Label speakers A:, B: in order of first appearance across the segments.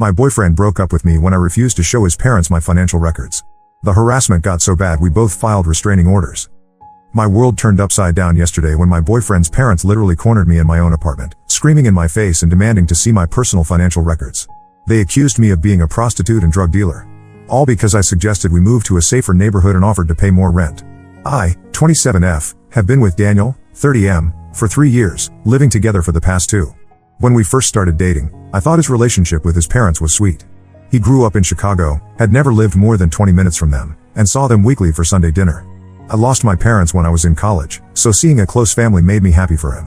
A: My boyfriend broke up with me when I refused to show his parents my financial records. The harassment got so bad we both filed restraining orders. My world turned upside down yesterday when my boyfriend's parents literally cornered me in my own apartment, screaming in my face and demanding to see my personal financial records. They accused me of being a prostitute and drug dealer. All because I suggested we move to a safer neighborhood and offered to pay more rent. I, 27F, have been with Daniel, 30M, for 3 years, living together for the past 2. When we first started dating, I thought his relationship with his parents was sweet. He grew up in Chicago, had never lived more than 20 minutes from them, and saw them weekly for Sunday dinner. I lost my parents when I was in college, so seeing a close family made me happy for him.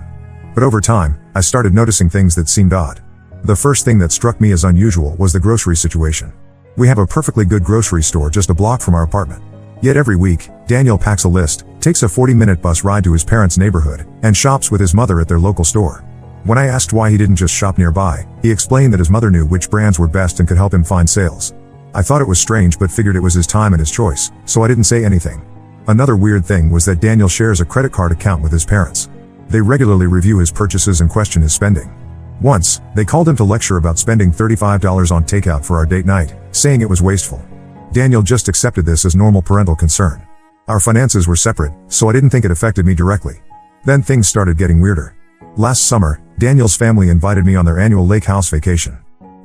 A: But over time, I started noticing things that seemed odd. The first thing that struck me as unusual was the grocery situation. We have a perfectly good grocery store just a block from our apartment. Yet every week, Daniel packs a list, takes a 40-minute bus ride to his parents' neighborhood, and shops with his mother at their local store. When I asked why he didn't just shop nearby, he explained that his mother knew which brands were best and could help him find sales. I thought it was strange but figured it was his time and his choice, so I didn't say anything. Another weird thing was that Daniel shares a credit card account with his parents. They regularly review his purchases and question his spending. Once, they called him to lecture about spending $35 on takeout for our date night, saying it was wasteful. Daniel just accepted this as normal parental concern. Our finances were separate, so I didn't think it affected me directly. Then things started getting weirder. Last summer, Daniel's family invited me on their annual lake house vacation.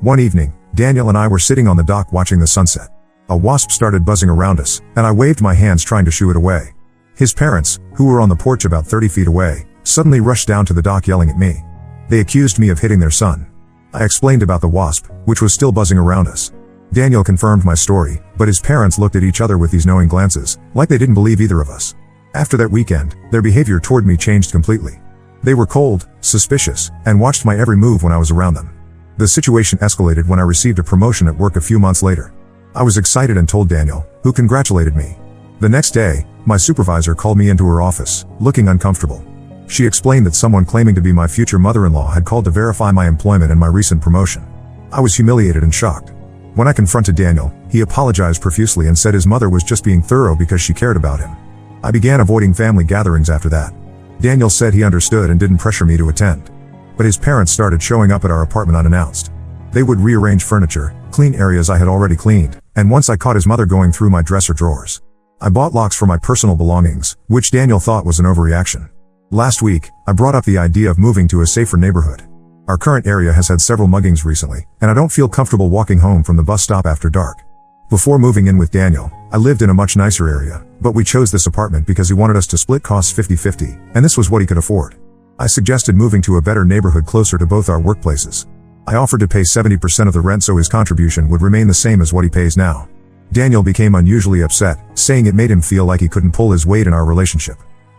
A: One evening, Daniel and I were sitting on the dock watching the sunset. A wasp started buzzing around us, and I waved my hands trying to shoo it away. His parents, who were on the porch about 30 feet away, suddenly rushed down to the dock yelling at me. They accused me of hitting their son. I explained about the wasp, which was still buzzing around us. Daniel confirmed my story, but his parents looked at each other with these knowing glances, like they didn't believe either of us. After that weekend, their behavior toward me changed completely. They were cold, suspicious, and watched my every move when I was around them. The situation escalated when I received a promotion at work a few months later. I was excited and told Daniel, who congratulated me. The next day, my supervisor called me into her office, looking uncomfortable. She explained that someone claiming to be my future mother-in-law had called to verify my employment and my recent promotion. I was humiliated and shocked. When I confronted Daniel, he apologized profusely and said his mother was just being thorough because she cared about him. I began avoiding family gatherings after that. Daniel said he understood and didn't pressure me to attend. But his parents started showing up at our apartment unannounced. They would rearrange furniture, clean areas I had already cleaned, and once I caught his mother going through my dresser drawers. I bought locks for my personal belongings, which Daniel thought was an overreaction. Last week, I brought up the idea of moving to a safer neighborhood. Our current area has had several muggings recently, and I don't feel comfortable walking home from the bus stop after dark. Before moving in with Daniel, I lived in a much nicer area, but we chose this apartment because he wanted us to split costs 50-50, and this was what he could afford. I suggested moving to a better neighborhood closer to both our workplaces. I offered to pay 70% of the rent so his contribution would remain the same as what he pays now. Daniel became unusually upset, saying it made him feel like he couldn't pull his weight in our relationship.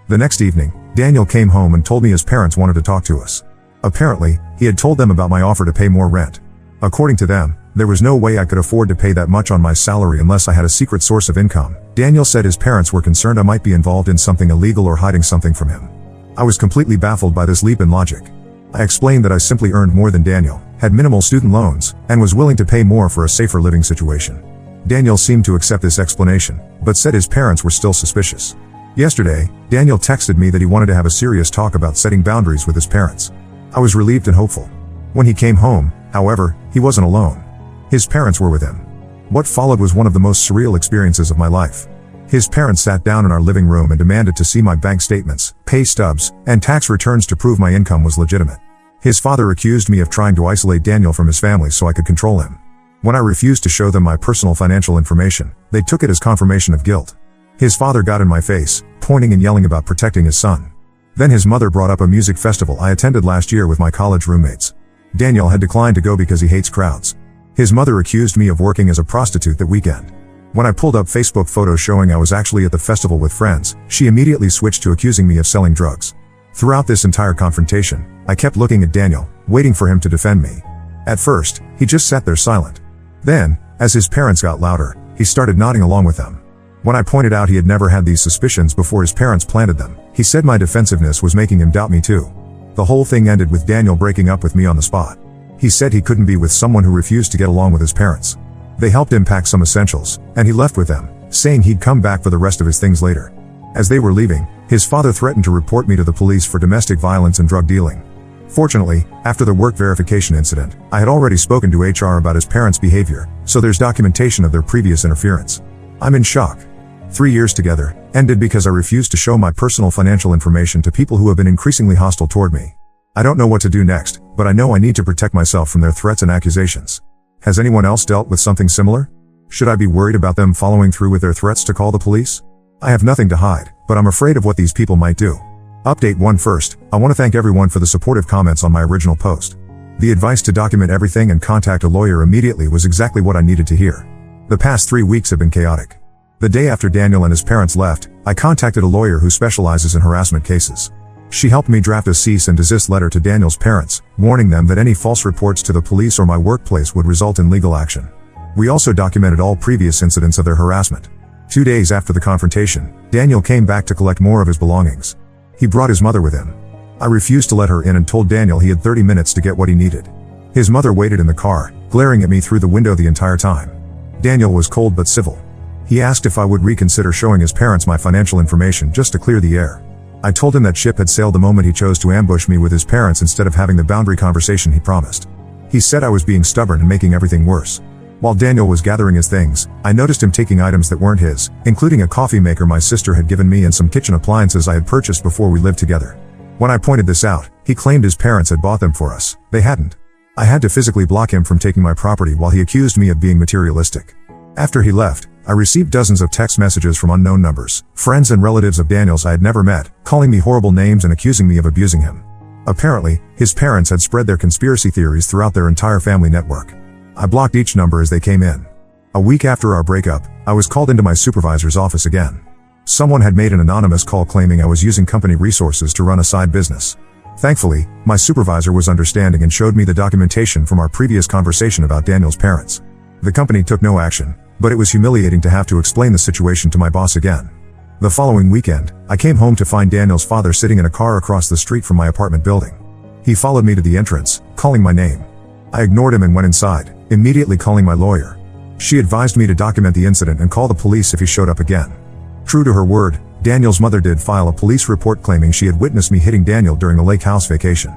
A: The next evening, Daniel came home and told me his parents wanted to talk to us. Apparently, he had told them about my offer to pay more rent. According to them, there was no way I could afford to pay that much on my salary unless I had a secret source of income. Daniel said his parents were concerned I might be involved in something illegal or hiding something from him. I was completely baffled by this leap in logic. I explained that I simply earned more than Daniel, had minimal student loans, and was willing to pay more for a safer living situation. Daniel seemed to accept this explanation, but said his parents were still suspicious. Yesterday, Daniel texted me that he wanted to have a serious talk about setting boundaries with his parents. I was relieved and hopeful. When he came home, however, he wasn't alone. His parents were with him. What followed was one of the most surreal experiences of my life. His parents sat down in our living room and demanded to see my bank statements, pay stubs, and tax returns to prove my income was legitimate. His father accused me of trying to isolate Daniel from his family so I could control him. When I refused to show them my personal financial information, they took it as confirmation of guilt. His father got in my face, pointing and yelling about protecting his son. Then his mother brought up a music festival I attended last year with my college roommates. Daniel had declined to go because he hates crowds. His mother accused me of working as a prostitute that weekend. When I pulled up Facebook photos showing I was actually at the festival with friends, she immediately switched to accusing me of selling drugs. Throughout this entire confrontation, I kept looking at Daniel, waiting for him to defend me. At first, he just sat there silent. Then, as his parents got louder, he started nodding along with them. When I pointed out he had never had these suspicions before his parents planted them, he said my defensiveness was making him doubt me too. The whole thing ended with Daniel breaking up with me on the spot. He said he couldn't be with someone who refused to get along with his parents. They helped him pack some essentials, and he left with them, saying he'd come back for the rest of his things later. As they were leaving, his father threatened to report me to the police for domestic violence and drug dealing. Fortunately, after the work verification incident, I had already spoken to HR about his parents' behavior, so there's documentation of their previous interference. I'm in shock. 3 years together, ended because I refused to show my personal financial information to people who have been increasingly hostile toward me. I don't know what to do next, but I know I need to protect myself from their threats and accusations. Has anyone else dealt with something similar? Should I be worried about them following through with their threats to call the police? I have nothing to hide, but I'm afraid of what these people might do. Update 1 first, I want to thank everyone for the supportive comments on my original post. The advice to document everything and contact a lawyer immediately was exactly what I needed to hear. The past 3 weeks have been chaotic. The day after Daniel and his parents left, I contacted a lawyer who specializes in harassment cases. She helped me draft a cease and desist letter to Daniel's parents, warning them that any false reports to the police or my workplace would result in legal action. We also documented all previous incidents of their harassment. 2 days after the confrontation, Daniel came back to collect more of his belongings. He brought his mother with him. I refused to let her in and told Daniel he had 30 minutes to get what he needed. His mother waited in the car, glaring at me through the window the entire time. Daniel was cold but civil. He asked if I would reconsider showing his parents my financial information just to clear the air. I told him that ship had sailed the moment he chose to ambush me with his parents instead of having the boundary conversation he promised. He said I was being stubborn and making everything worse. While Daniel was gathering his things, I noticed him taking items that weren't his, including a coffee maker my sister had given me and some kitchen appliances I had purchased before we lived together. When I pointed this out, he claimed his parents had bought them for us. They hadn't. I had to physically block him from taking my property while he accused me of being materialistic. After he left, I received dozens of text messages from unknown numbers, friends and relatives of Daniel's I had never met, calling me horrible names and accusing me of abusing him. Apparently, his parents had spread their conspiracy theories throughout their entire family network. I blocked each number as they came in. A week after our breakup, I was called into my supervisor's office again. Someone had made an anonymous call claiming I was using company resources to run a side business. Thankfully, my supervisor was understanding and showed me the documentation from our previous conversation about Daniel's parents. The company took no action, but it was humiliating to have to explain the situation to my boss again. The following weekend, I came home to find Daniel's father sitting in a car across the street from my apartment building. He followed me to the entrance, calling my name. I ignored him and went inside, immediately calling my lawyer. She advised me to document the incident and call the police if he showed up again. True to her word, Daniel's mother did file a police report claiming she had witnessed me hitting Daniel during a lake house vacation.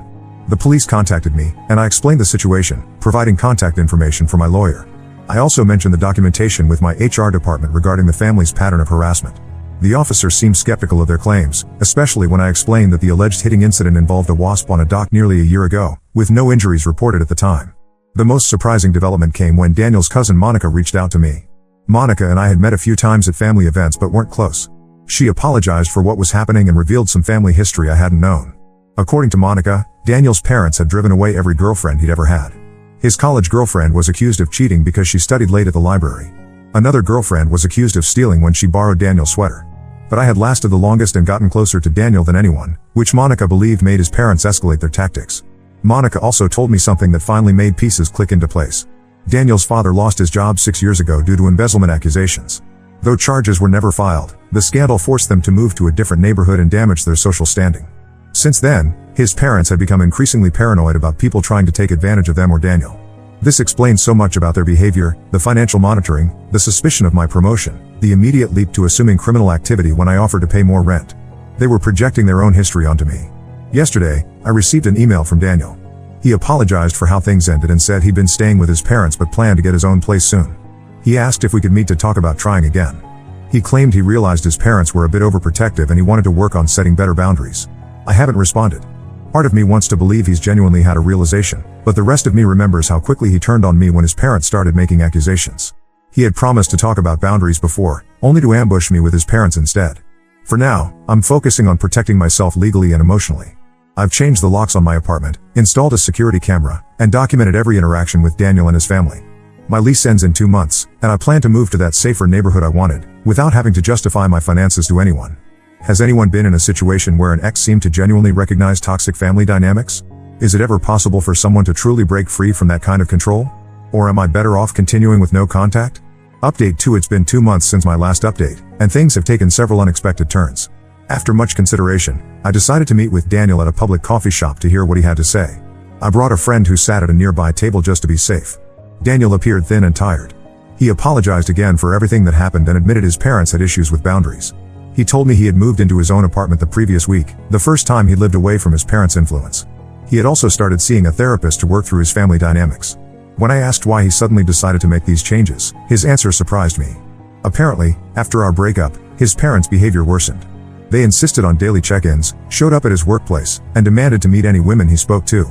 A: The police contacted me, and I explained the situation, providing contact information for my lawyer. I also mentioned the documentation with my HR department regarding the family's pattern of harassment. The officers seemed skeptical of their claims, especially when I explained that the alleged hitting incident involved a wasp on a dock nearly a year ago, with no injuries reported at the time. The most surprising development came when Daniel's cousin Monica reached out to me. Monica and I had met a few times at family events but weren't close. She apologized for what was happening and revealed some family history I hadn't known. According to Monica, Daniel's parents had driven away every girlfriend he'd ever had. His college girlfriend was accused of cheating because she studied late at the library. Another girlfriend was accused of stealing when she borrowed Daniel's sweater. But I had lasted the longest and gotten closer to Daniel than anyone, which Monica believed made his parents escalate their tactics. Monica also told me something that finally made pieces click into place. Daniel's father lost his job 6 years ago due to embezzlement accusations. Though charges were never filed, the scandal forced them to move to a different neighborhood and damaged their social standing. Since then, his parents had become increasingly paranoid about people trying to take advantage of them or Daniel. This explains so much about their behavior, the financial monitoring, the suspicion of my promotion, the immediate leap to assuming criminal activity when I offered to pay more rent. They were projecting their own history onto me. Yesterday, I received an email from Daniel. He apologized for how things ended and said he'd been staying with his parents but planned to get his own place soon. He asked if we could meet to talk about trying again. He claimed he realized his parents were a bit overprotective and he wanted to work on setting better boundaries. I haven't responded. Part of me wants to believe he's genuinely had a realization, but the rest of me remembers how quickly he turned on me when his parents started making accusations. He had promised to talk about boundaries before, only to ambush me with his parents instead. For now, I'm focusing on protecting myself legally and emotionally. I've changed the locks on my apartment, installed a security camera, and documented every interaction with Daniel and his family. My lease ends in 2 months, and I plan to move to that safer neighborhood I wanted, without having to justify my finances to anyone. Has anyone been in a situation where an ex seemed to genuinely recognize toxic family dynamics? Is it ever possible for someone to truly break free from that kind of control? Or am I better off continuing with no contact? Update 2. It's been 2 months since my last update, and things have taken several unexpected turns. After much consideration, I decided to meet with Daniel at a public coffee shop to hear what he had to say. I brought a friend who sat at a nearby table just to be safe. Daniel appeared thin and tired. He apologized again for everything that happened and admitted his parents had issues with boundaries. He told me he had moved into his own apartment the previous week, the first time he lived away from his parents' influence. He had also started seeing a therapist to work through his family dynamics. When I asked why he suddenly decided to make these changes, his answer surprised me. Apparently, after our breakup, his parents' behavior worsened. They insisted on daily check-ins, showed up at his workplace, and demanded to meet any women he spoke to.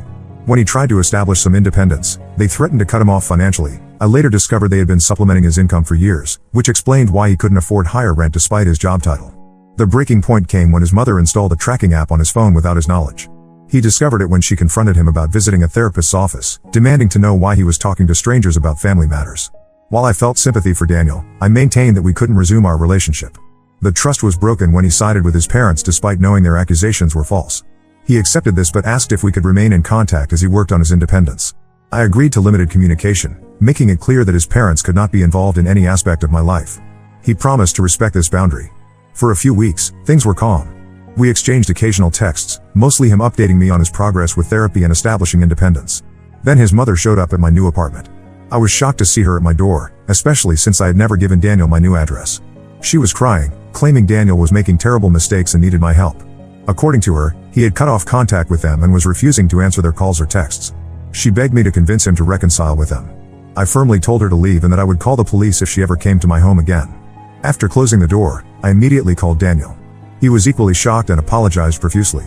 A: When he tried to establish some independence, they threatened to cut him off financially. I later discovered they had been supplementing his income for years, which explained why he couldn't afford higher rent despite his job title. The breaking point came when his mother installed a tracking app on his phone without his knowledge. He discovered it when she confronted him about visiting a therapist's office, demanding to know why he was talking to strangers about family matters. While I felt sympathy for Daniel, I maintained that we couldn't resume our relationship. The trust was broken when he sided with his parents despite knowing their accusations were false. He accepted this but asked if we could remain in contact as he worked on his independence. I agreed to limited communication, making it clear that his parents could not be involved in any aspect of my life. He promised to respect this boundary. For a few weeks, things were calm. We exchanged occasional texts, mostly him updating me on his progress with therapy and establishing independence. Then his mother showed up at my new apartment. I was shocked to see her at my door, especially since I had never given Daniel my new address. She was crying, claiming Daniel was making terrible mistakes and needed my help. According to her, he had cut off contact with them and was refusing to answer their calls or texts. She begged me to convince him to reconcile with them. I firmly told her to leave and that I would call the police if she ever came to my home again. After closing the door, I immediately called Daniel. He was equally shocked and apologized profusely.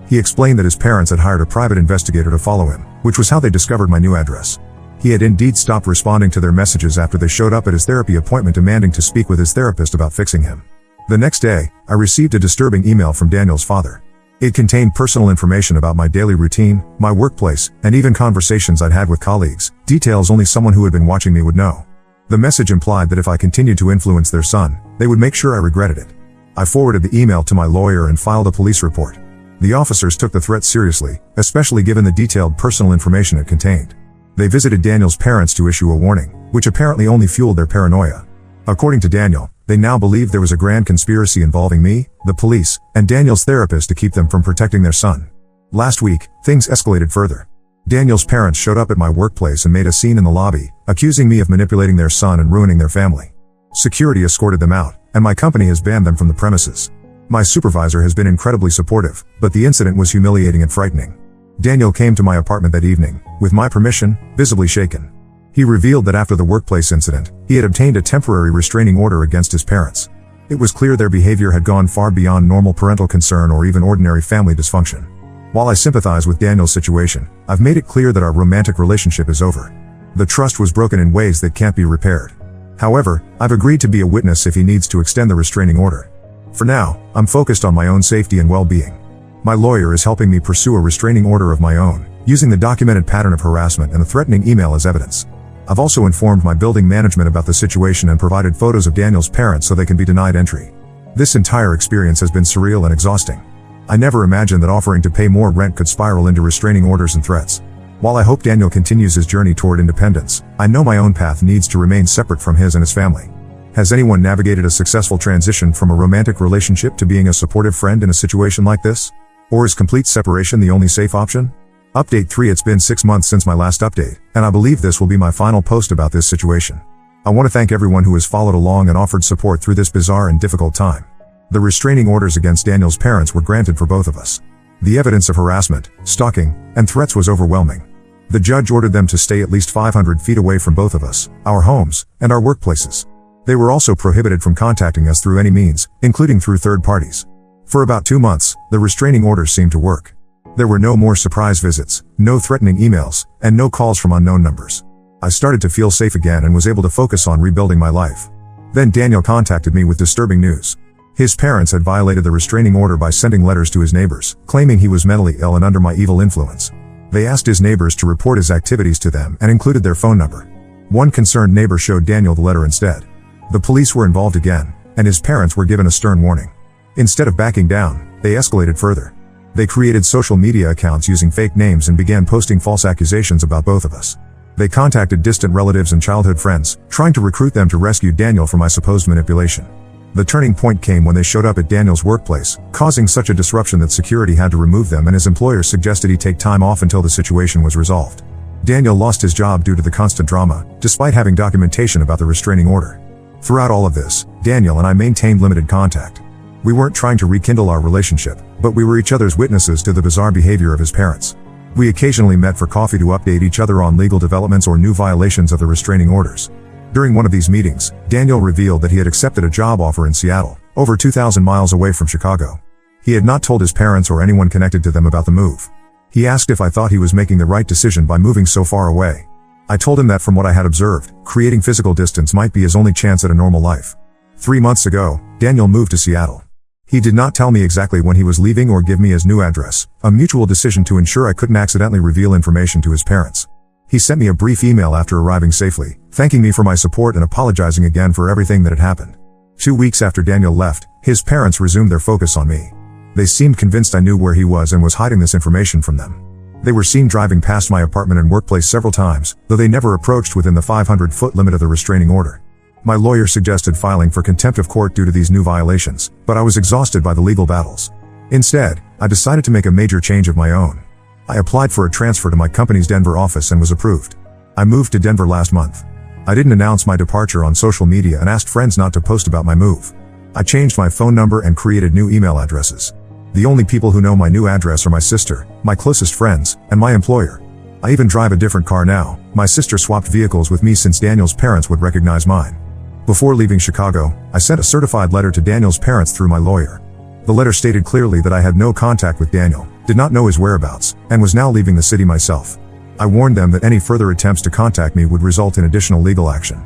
A: He explained that his parents had hired a private investigator to follow him, which was how they discovered my new address. He had indeed stopped responding to their messages after they showed up at his therapy appointment demanding to speak with his therapist about fixing him. The next day, I received a disturbing email from Daniel's father. It contained personal information about my daily routine, my workplace, and even conversations I'd had with colleagues, details only someone who had been watching me would know. The message implied that if I continued to influence their son, they would make sure I regretted it. I forwarded the email to my lawyer and filed a police report. The officers took the threat seriously, especially given the detailed personal information it contained. They visited Daniel's parents to issue a warning, which apparently only fueled their paranoia. According to Daniel, they now believe there was a grand conspiracy involving me, the police, and Daniel's therapist to keep them from protecting their son. Last week, things escalated further. Daniel's parents showed up at my workplace and made a scene in the lobby, accusing me of manipulating their son and ruining their family. Security escorted them out, and my company has banned them from the premises. My supervisor has been incredibly supportive, but the incident was humiliating and frightening. Daniel came to my apartment that evening, with my permission, visibly shaken. He revealed that after the workplace incident, he had obtained a temporary restraining order against his parents. It was clear their behavior had gone far beyond normal parental concern or even ordinary family dysfunction. While I sympathize with Daniel's situation, I've made it clear that our romantic relationship is over. The trust was broken in ways that can't be repaired. However, I've agreed to be a witness if he needs to extend the restraining order. For now, I'm focused on my own safety and well-being. My lawyer is helping me pursue a restraining order of my own, using the documented pattern of harassment and the threatening email as evidence. I've also informed my building management about the situation and provided photos of Daniel's parents so they can be denied entry. This entire experience has been surreal and exhausting. I never imagined that offering to pay more rent could spiral into restraining orders and threats. While I hope Daniel continues his journey toward independence, I know my own path needs to remain separate from his and his family. Has anyone navigated a successful transition from a romantic relationship to being a supportive friend in a situation like this? Or is complete separation the only safe option? Update 3. It's been 6 months since my last update, and I believe this will be my final post about this situation. I want to thank everyone who has followed along and offered support through this bizarre and difficult time. The restraining orders against Daniel's parents were granted for both of us. The evidence of harassment, stalking, and threats was overwhelming. The judge ordered them to stay at least 500 feet away from both of us, our homes, and our workplaces. They were also prohibited from contacting us through any means, including through third parties. For about 2 months, the restraining orders seemed to work. There were no more surprise visits, no threatening emails, and no calls from unknown numbers. I started to feel safe again and was able to focus on rebuilding my life. Then Daniel contacted me with disturbing news. His parents had violated the restraining order by sending letters to his neighbors, claiming he was mentally ill and under my evil influence. They asked his neighbors to report his activities to them and included their phone number. One concerned neighbor showed Daniel the letter instead. The police were involved again, and his parents were given a stern warning. Instead of backing down, they escalated further. They created social media accounts using fake names and began posting false accusations about both of us. They contacted distant relatives and childhood friends, trying to recruit them to rescue Daniel from my supposed manipulation. The turning point came when they showed up at Daniel's workplace, causing such a disruption that security had to remove them and his employer suggested he take time off until the situation was resolved. Daniel lost his job due to the constant drama, despite having documentation about the restraining order. Throughout all of this, Daniel and I maintained limited contact. We weren't trying to rekindle our relationship, but we were each other's witnesses to the bizarre behavior of his parents. We occasionally met for coffee to update each other on legal developments or new violations of the restraining orders. During one of these meetings, Daniel revealed that he had accepted a job offer in Seattle, over 2,000 miles away from Chicago. He had not told his parents or anyone connected to them about the move. He asked if I thought he was making the right decision by moving so far away. I told him that from what I had observed, creating physical distance might be his only chance at a normal life. 3 months ago, Daniel moved to Seattle. He did not tell me exactly when he was leaving or give me his new address, a mutual decision to ensure I couldn't accidentally reveal information to his parents. He sent me a brief email after arriving safely, thanking me for my support and apologizing again for everything that had happened. 2 weeks after Daniel left, his parents resumed their focus on me. They seemed convinced I knew where he was and was hiding this information from them. They were seen driving past my apartment and workplace several times, though they never approached within the 500-foot limit of the restraining order. My lawyer suggested filing for contempt of court due to these new violations, but I was exhausted by the legal battles. Instead, I decided to make a major change of my own. I applied for a transfer to my company's Denver office and was approved. I moved to Denver last month. I didn't announce my departure on social media and asked friends not to post about my move. I changed my phone number and created new email addresses. The only people who know my new address are my sister, my closest friends, and my employer. I even drive a different car now. My sister swapped vehicles with me since Daniel's parents would recognize mine. Before leaving Chicago, I sent a certified letter to Daniel's parents through my lawyer. The letter stated clearly that I had no contact with Daniel, did not know his whereabouts, and was now leaving the city myself. I warned them that any further attempts to contact me would result in additional legal action.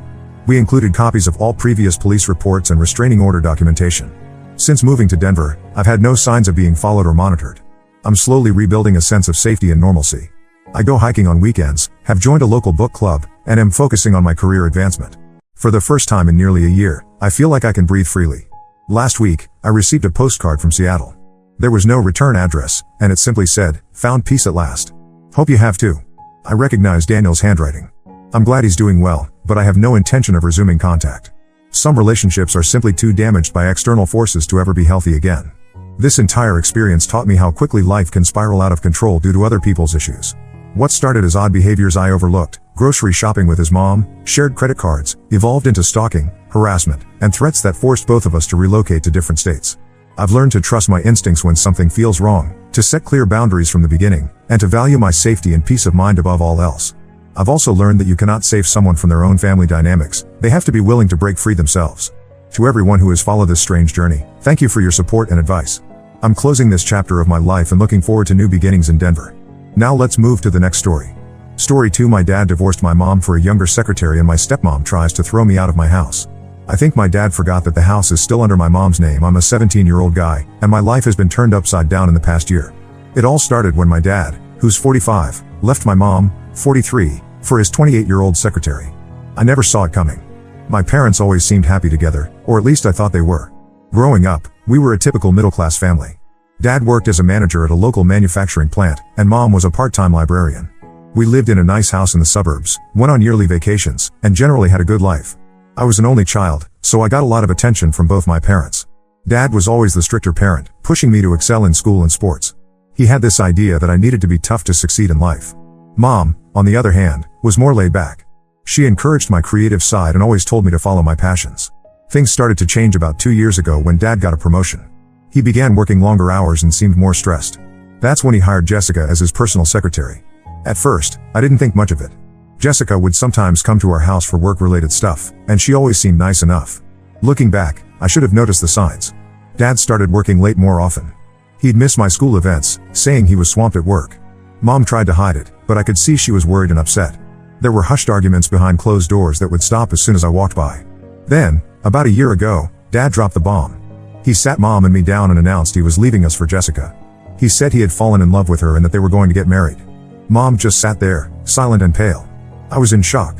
A: We included copies of all previous police reports and restraining order documentation. Since moving to Denver, I've had no signs of being followed or monitored. I'm slowly rebuilding a sense of safety and normalcy. I go hiking on weekends, have joined a local book club, and am focusing on my career advancement. For the first time in nearly a year, I feel like I can breathe freely. Last week, I received a postcard from Seattle. There was no return address, and it simply said, "Found peace at last." Hope you have too. I recognize Daniel's handwriting. I'm glad he's doing well, but I have no intention of resuming contact. Some relationships are simply too damaged by external forces to ever be healthy again. This entire experience taught me how quickly life can spiral out of control due to other people's issues. What started as odd behaviors I overlooked, grocery shopping with his mom, shared credit cards, evolved into stalking, harassment, and threats that forced both of us to relocate to different states. I've learned to trust my instincts when something feels wrong, to set clear boundaries from the beginning, and to value my safety and peace of mind above all else. I've also learned that you cannot save someone from their own family dynamics, they have to be willing to break free themselves. To everyone who has followed this strange journey, thank you for your support and advice. I'm closing this chapter of my life and looking forward to new beginnings in Denver. Now let's move to the next story. Story 2. My dad divorced my mom for a younger secretary and my stepmom tries to throw me out of my house. I think my dad forgot that the house is still under my mom's name. I'm a 17-year-old guy, and my life has been turned upside down in the past year. It all started when my dad, who's 45, left my mom, 43, for his 28-year-old secretary. I never saw it coming. My parents always seemed happy together, or at least I thought they were. Growing up, we were a typical middle-class family. Dad worked as a manager at a local manufacturing plant, and mom was a part-time librarian. We lived in a nice house in the suburbs, went on yearly vacations, and generally had a good life. I was an only child, so I got a lot of attention from both my parents. Dad was always the stricter parent, pushing me to excel in school and sports. He had this idea that I needed to be tough to succeed in life. Mom, on the other hand, was more laid back. She encouraged my creative side and always told me to follow my passions. Things started to change about 2 years ago when Dad got a promotion. He began working longer hours and seemed more stressed. That's when he hired Jessica as his personal secretary. At first, I didn't think much of it. Jessica would sometimes come to our house for work-related stuff, and she always seemed nice enough. Looking back, I should have noticed the signs. Dad started working late more often. He'd miss my school events, saying he was swamped at work. Mom tried to hide it, but I could see she was worried and upset. There were hushed arguments behind closed doors that would stop as soon as I walked by. Then, about a year ago, Dad dropped the bomb. He sat Mom and me down and announced he was leaving us for Jessica. He said he had fallen in love with her and that they were going to get married. Mom just sat there, silent and pale. I was in shock.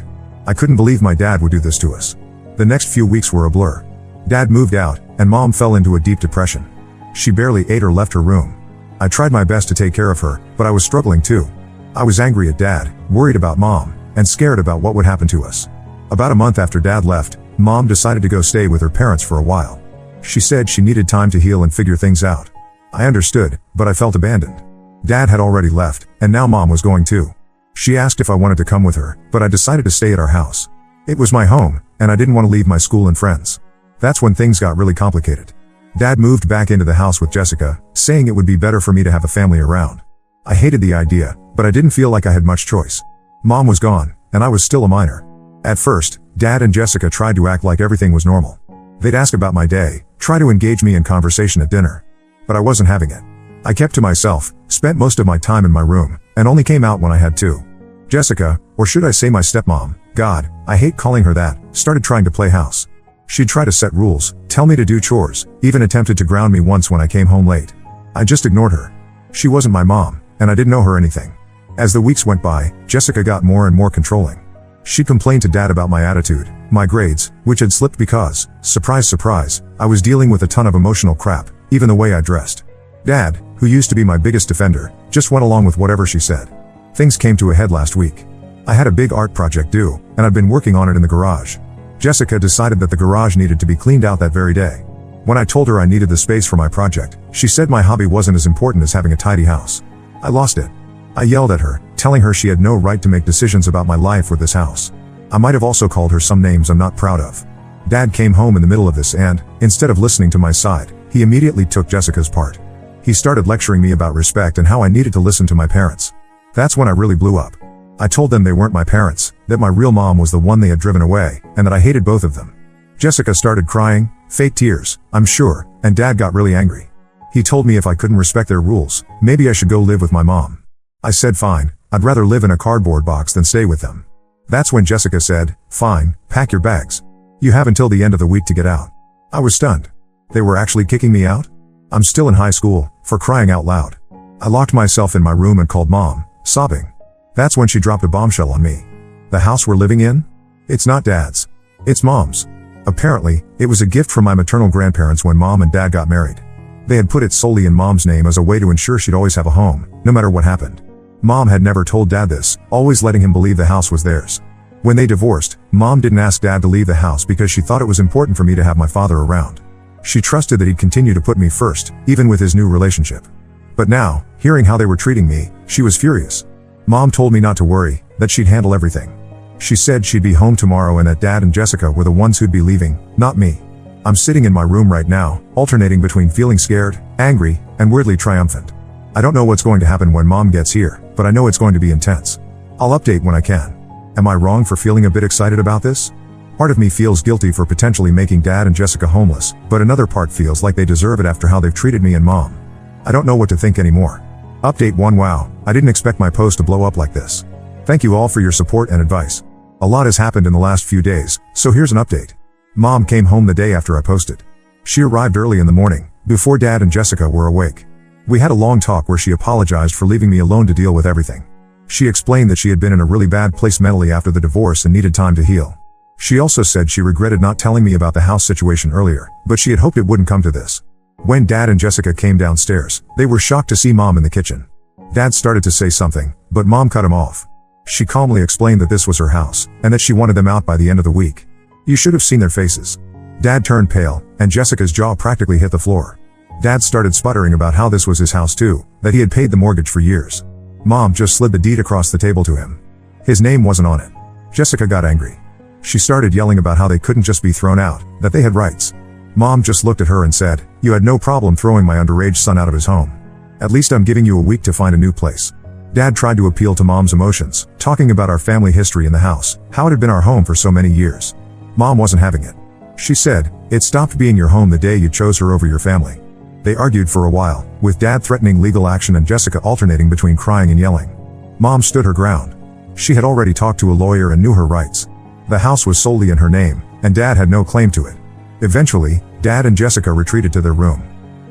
A: I couldn't believe my dad would do this to us. The next few weeks were a blur. Dad moved out, and Mom fell into a deep depression. She barely ate or left her room. I tried my best to take care of her, but I was struggling too. I was angry at Dad, worried about Mom, and scared about what would happen to us. About a month after Dad left, Mom decided to go stay with her parents for a while. She said she needed time to heal and figure things out. I understood, but I felt abandoned. Dad had already left, and now Mom was going too. She asked if I wanted to come with her, but I decided to stay at our house. It was my home, and I didn't want to leave my school and friends. That's when things got really complicated. Dad moved back into the house with Jessica, saying it would be better for me to have a family around. I hated the idea, but I didn't feel like I had much choice. Mom was gone, and I was still a minor. At first, Dad and Jessica tried to act like everything was normal. They'd ask about my day, try to engage me in conversation at dinner. But I wasn't having it. I kept to myself, spent most of my time in my room, and only came out when I had to. Jessica, or should I say my stepmom, God, I hate calling her that, started trying to play house. She'd try to set rules, tell me to do chores, even attempted to ground me once when I came home late. I just ignored her. She wasn't my mom, and I didn't know her anything. As the weeks went by, Jessica got more and more controlling. She complained to Dad about my attitude, my grades, which had slipped because, surprise surprise, I was dealing with a ton of emotional crap, even the way I dressed. Dad, who used to be my biggest defender, just went along with whatever she said. Things came to a head last week. I had a big art project due, and I'd been working on it in the garage. Jessica decided that the garage needed to be cleaned out that very day. When I told her I needed the space for my project, she said my hobby wasn't as important as having a tidy house. I lost it. I yelled at her, telling her she had no right to make decisions about my life or this house. I might have also called her some names I'm not proud of. Dad came home in the middle of this and, instead of listening to my side, he immediately took Jessica's part. He started lecturing me about respect and how I needed to listen to my parents. That's when I really blew up. I told them they weren't my parents, that my real mom was the one they had driven away, and that I hated both of them. Jessica started crying, fake tears, I'm sure, and Dad got really angry. He told me if I couldn't respect their rules, maybe I should go live with my mom. I said fine, I'd rather live in a cardboard box than stay with them. That's when Jessica said, fine, pack your bags. You have until the end of the week to get out. I was stunned. They were actually kicking me out? I'm still in high school, for crying out loud. I locked myself in my room and called Mom, sobbing. That's when she dropped a bombshell on me. The house we're living in? It's not Dad's. It's Mom's. Apparently, it was a gift from my maternal grandparents when Mom and Dad got married. They had put it solely in Mom's name as a way to ensure she'd always have a home, no matter what happened. Mom had never told Dad this, always letting him believe the house was theirs. When they divorced, Mom didn't ask Dad to leave the house because she thought it was important for me to have my father around. She trusted that he'd continue to put me first, even with his new relationship. But now, hearing how they were treating me, she was furious. Mom told me not to worry, that she'd handle everything. She said she'd be home tomorrow and that Dad and Jessica were the ones who'd be leaving, not me. I'm sitting in my room right now, alternating between feeling scared, angry, and weirdly triumphant. I don't know what's going to happen when Mom gets here, but I know it's going to be intense. I'll update when I can. Am I wrong for feeling a bit excited about this? Part of me feels guilty for potentially making Dad and Jessica homeless, but another part feels like they deserve it after how they've treated me and Mom. I don't know what to think anymore. Update 1 Wow, I didn't expect my post to blow up like this. Thank you all for your support and advice. A lot has happened in the last few days, so here's an update. Mom came home the day after I posted. She arrived early in the morning, before Dad and Jessica were awake. We had a long talk where she apologized for leaving me alone to deal with everything. She explained that she had been in a really bad place mentally after the divorce and needed time to heal. She also said she regretted not telling me about the house situation earlier, but she had hoped it wouldn't come to this. When Dad and Jessica came downstairs, they were shocked to see Mom in the kitchen. Dad started to say something, but Mom cut him off. She calmly explained that this was her house, and that she wanted them out by the end of the week. You should have seen their faces. Dad turned pale, and Jessica's jaw practically hit the floor. Dad started sputtering about how this was his house too, that he had paid the mortgage for years. Mom just slid the deed across the table to him. His name wasn't on it. Jessica got angry. She started yelling about how they couldn't just be thrown out, that they had rights. Mom just looked at her and said, "You had no problem throwing my underage son out of his home. At least I'm giving you a week to find a new place." Dad tried to appeal to Mom's emotions, talking about our family history in the house, how it had been our home for so many years. Mom wasn't having it. She said, "It stopped being your home the day you chose her over your family." They argued for a while, with Dad threatening legal action and Jessica alternating between crying and yelling. Mom stood her ground. She had already talked to a lawyer and knew her rights. The house was solely in her name, and Dad had no claim to it. Eventually, Dad and Jessica retreated to their room.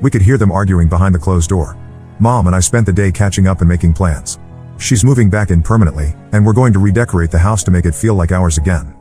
A: We could hear them arguing behind the closed door. Mom and I spent the day catching up and making plans. She's moving back in permanently, and we're going to redecorate the house to make it feel like ours again.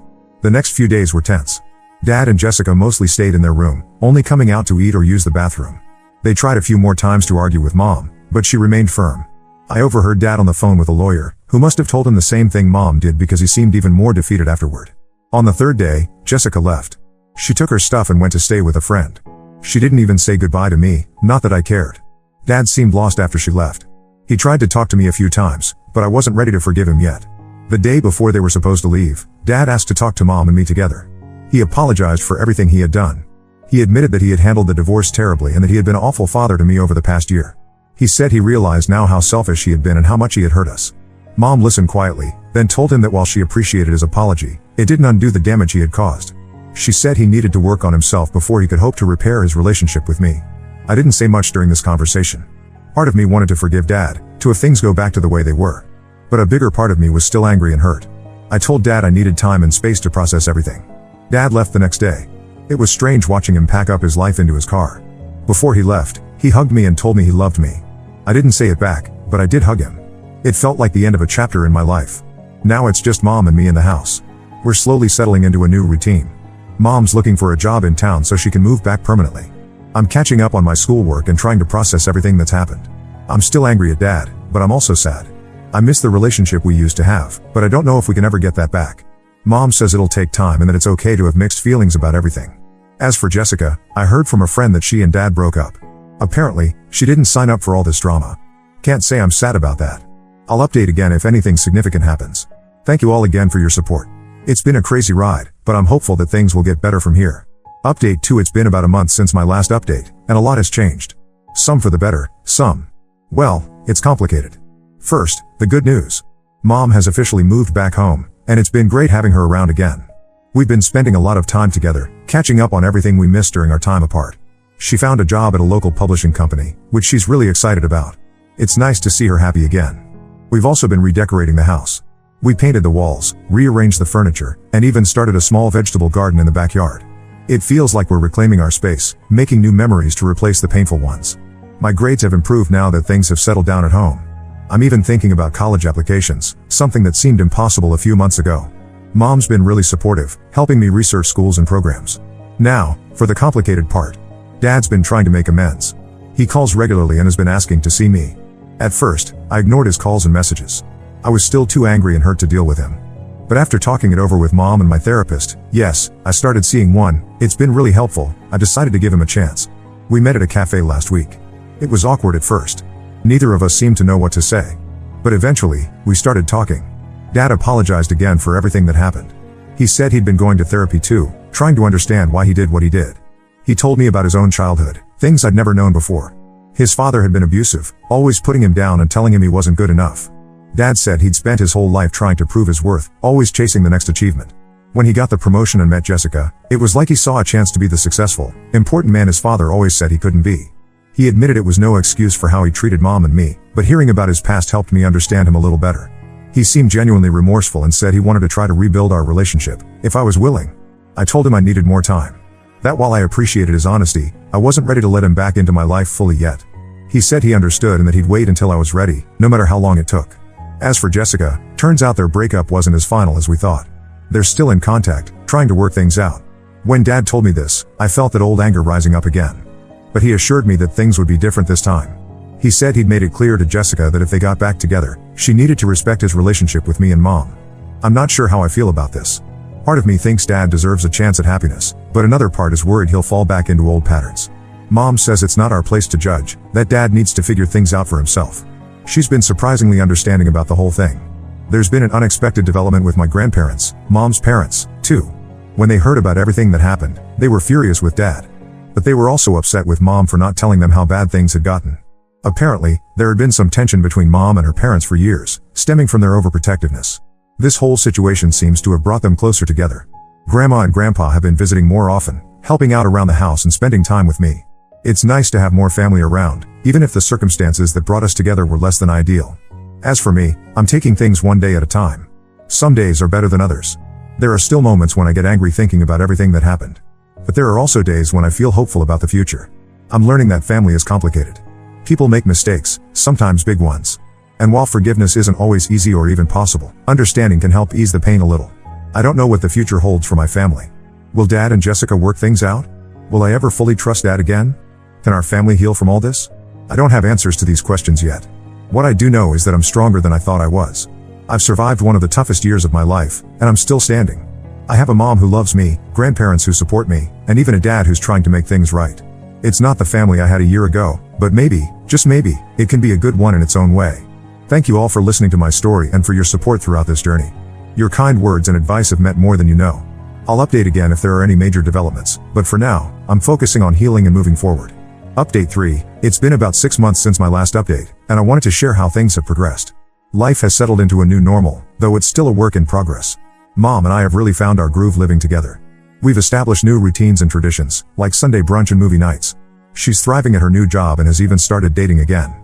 A: The next few days were tense. Dad and Jessica mostly stayed in their room, only coming out to eat or use the bathroom. They tried a few more times to argue with Mom, but she remained firm. I overheard Dad on the phone with a lawyer, who must have told him the same thing Mom did because he seemed even more defeated afterward. On the third day, Jessica left. She took her stuff and went to stay with a friend. She didn't even say goodbye to me, not that I cared. Dad seemed lost after she left. He tried to talk to me a few times, but I wasn't ready to forgive him yet. The day before they were supposed to leave, Dad asked to talk to Mom and me together. He apologized for everything he had done. He admitted that he had handled the divorce terribly and that he had been an awful father to me over the past year. He said he realized now how selfish he had been and how much he had hurt us. Mom listened quietly, then told him that while she appreciated his apology, it didn't undo the damage he had caused. She said he needed to work on himself before he could hope to repair his relationship with me. I didn't say much during this conversation. Part of me wanted to forgive Dad, to have things go back to the way they were. But a bigger part of me was still angry and hurt. I told Dad I needed time and space to process everything. Dad left the next day. It was strange watching him pack up his life into his car. Before he left, he hugged me and told me he loved me. I didn't say it back, but I did hug him. It felt like the end of a chapter in my life. Now it's just Mom and me in the house. We're slowly settling into a new routine. Mom's looking for a job in town so she can move back permanently. I'm catching up on my schoolwork and trying to process everything that's happened. I'm still angry at Dad, but I'm also sad. I miss the relationship we used to have, but I don't know if we can ever get that back. Mom says it'll take time and that it's okay to have mixed feelings about everything. As for Jessica, I heard from a friend that she and Dad broke up. Apparently, she didn't sign up for all this drama. Can't say I'm sad about that. I'll update again if anything significant happens. Thank you all again for your support. It's been a crazy ride, but I'm hopeful that things will get better from here. Update 2. It's been about a month since my last update, and a lot has changed. Some for the better, some. Well, it's complicated. First, the good news. Mom has officially moved back home, and it's been great having her around again. We've been spending a lot of time together, catching up on everything we missed during our time apart. She found a job at a local publishing company, which she's really excited about. It's nice to see her happy again. We've also been redecorating the house. We painted the walls, rearranged the furniture, and even started a small vegetable garden in the backyard. It feels like we're reclaiming our space, making new memories to replace the painful ones. My grades have improved now that things have settled down at home. I'm even thinking about college applications, something that seemed impossible a few months ago. Mom's been really supportive, helping me research schools and programs. Now, for the complicated part. Dad's been trying to make amends. He calls regularly and has been asking to see me. At first, I ignored his calls and messages. I was still too angry and hurt to deal with him. But after talking it over with Mom and my therapist, yes, I started seeing one. It's been really helpful. I decided to give him a chance. We met at a cafe last week. It was awkward at first. Neither of us seemed to know what to say. But eventually, we started talking. Dad apologized again for everything that happened. He said he'd been going to therapy too, trying to understand why he did what he did. He told me about his own childhood, things I'd never known before. His father had been abusive, always putting him down and telling him he wasn't good enough. Dad said he'd spent his whole life trying to prove his worth, always chasing the next achievement. When he got the promotion and met Jessica, it was like he saw a chance to be the successful, important man his father always said he couldn't be. He admitted it was no excuse for how he treated Mom and me, but hearing about his past helped me understand him a little better. He seemed genuinely remorseful and said he wanted to try to rebuild our relationship, if I was willing. I told him I needed more time. That while I appreciated his honesty, I wasn't ready to let him back into my life fully yet. He said he understood and that he'd wait until I was ready, no matter how long it took. As for Jessica, turns out their breakup wasn't as final as we thought. They're still in contact, trying to work things out. When Dad told me this, I felt that old anger rising up again. But he assured me that things would be different this time. He said he'd made it clear to Jessica that if they got back together, she needed to respect his relationship with me and Mom. I'm not sure how I feel about this. Part of me thinks Dad deserves a chance at happiness, but another part is worried he'll fall back into old patterns. Mom says it's not our place to judge, that Dad needs to figure things out for himself. She's been surprisingly understanding about the whole thing. There's been an unexpected development with my grandparents, Mom's parents, too. When they heard about everything that happened, they were furious with Dad. But they were also upset with Mom for not telling them how bad things had gotten. Apparently, there had been some tension between Mom and her parents for years, stemming from their overprotectiveness. This whole situation seems to have brought them closer together. Grandma and Grandpa have been visiting more often, helping out around the house and spending time with me. It's nice to have more family around, even if the circumstances that brought us together were less than ideal. As for me, I'm taking things one day at a time. Some days are better than others. There are still moments when I get angry thinking about everything that happened. But there are also days when I feel hopeful about the future. I'm learning that family is complicated. People make mistakes, sometimes big ones. And while forgiveness isn't always easy or even possible, understanding can help ease the pain a little. I don't know what the future holds for my family. Will Dad and Jessica work things out? Will I ever fully trust Dad again? Can our family heal from all this? I don't have answers to these questions yet. What I do know is that I'm stronger than I thought I was. I've survived one of the toughest years of my life, and I'm still standing. I have a mom who loves me, grandparents who support me, and even a dad who's trying to make things right. It's not the family I had a year ago, but maybe, just maybe, it can be a good one in its own way. Thank you all for listening to my story and for your support throughout this journey. Your kind words and advice have meant more than you know. I'll update again if there are any major developments, but for now, I'm focusing on healing and moving forward. Update 3. It's been about 6 months since my last update, and I wanted to share how things have progressed. Life has settled into a new normal, though it's still a work in progress. Mom and I have really found our groove living together. We've established new routines and traditions, like Sunday brunch and movie nights. She's thriving at her new job and has even started dating again.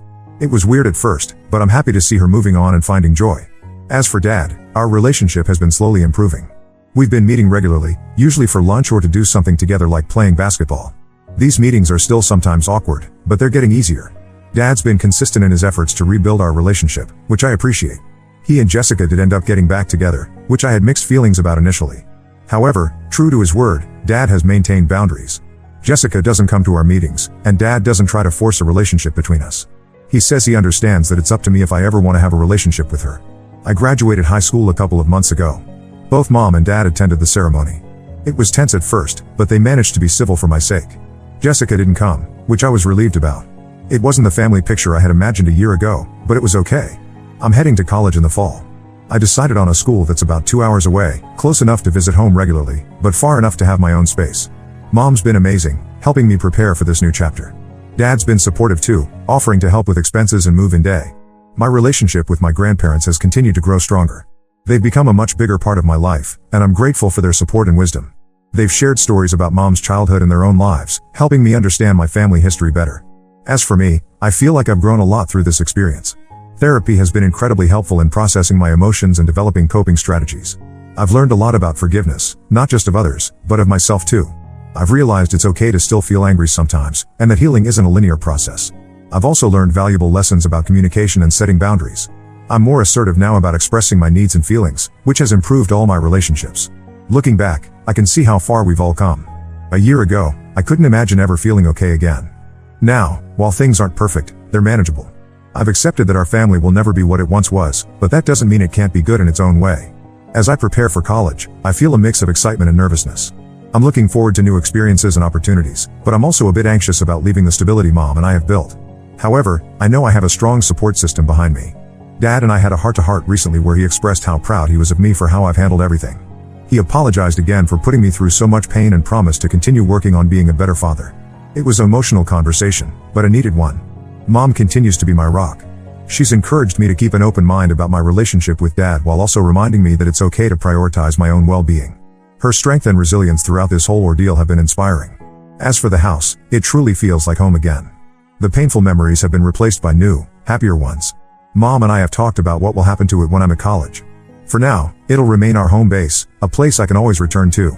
A: It was weird at first, but I'm happy to see her moving on and finding joy. As for Dad, our relationship has been slowly improving. We've been meeting regularly, usually for lunch or to do something together like playing basketball. These meetings are still sometimes awkward, but they're getting easier. Dad's been consistent in his efforts to rebuild our relationship, which I appreciate. He and Jessica did end up getting back together, which I had mixed feelings about initially. However, true to his word, Dad has maintained boundaries. Jessica doesn't come to our meetings, and Dad doesn't try to force a relationship between us. He says he understands that it's up to me if I ever want to have a relationship with her. I graduated high school a couple of months ago. Both Mom and Dad attended the ceremony. It was tense at first, but they managed to be civil for my sake. Jessica didn't come, which I was relieved about. It wasn't the family picture I had imagined a year ago, but it was okay. I'm heading to college in the fall. I decided on a school that's about 2 hours away, close enough to visit home regularly, but far enough to have my own space. Mom's been amazing, helping me prepare for this new chapter. Dad's been supportive too, offering to help with expenses and move-in day. My relationship with my grandparents has continued to grow stronger. They've become a much bigger part of my life, and I'm grateful for their support and wisdom. They've shared stories about Mom's childhood and their own lives, helping me understand my family history better. As for me, I feel like I've grown a lot through this experience. Therapy has been incredibly helpful in processing my emotions and developing coping strategies. I've learned a lot about forgiveness, not just of others, but of myself too. I've realized it's okay to still feel angry sometimes, and that healing isn't a linear process. I've also learned valuable lessons about communication and setting boundaries. I'm more assertive now about expressing my needs and feelings, which has improved all my relationships. Looking back, I can see how far we've all come. A year ago, I couldn't imagine ever feeling okay again. Now, while things aren't perfect, they're manageable. I've accepted that our family will never be what it once was, but that doesn't mean it can't be good in its own way. As I prepare for college, I feel a mix of excitement and nervousness. I'm looking forward to new experiences and opportunities, but I'm also a bit anxious about leaving the stability Mom and I have built. However, I know I have a strong support system behind me. Dad and I had a heart-to-heart recently where he expressed how proud he was of me for how I've handled everything. He apologized again for putting me through so much pain and promised to continue working on being a better father. It was an emotional conversation, but a needed one. Mom continues to be my rock. She's encouraged me to keep an open mind about my relationship with Dad while also reminding me that it's okay to prioritize my own well-being. Her strength and resilience throughout this whole ordeal have been inspiring. As for the house, it truly feels like home again. The painful memories have been replaced by new, happier ones. Mom and I have talked about what will happen to it when I'm at college. For now, it'll remain our home base, a place I can always return to.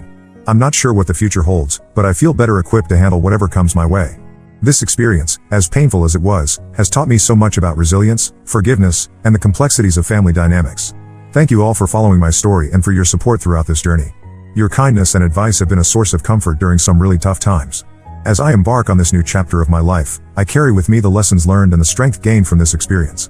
A: I'm not sure what the future holds, but I feel better equipped to handle whatever comes my way. This experience, as painful as it was, has taught me so much about resilience, forgiveness, and the complexities of family dynamics. Thank you all for following my story and for your support throughout this journey. Your kindness and advice have been a source of comfort during some really tough times. As I embark on this new chapter of my life, I carry with me the lessons learned and the strength gained from this experience.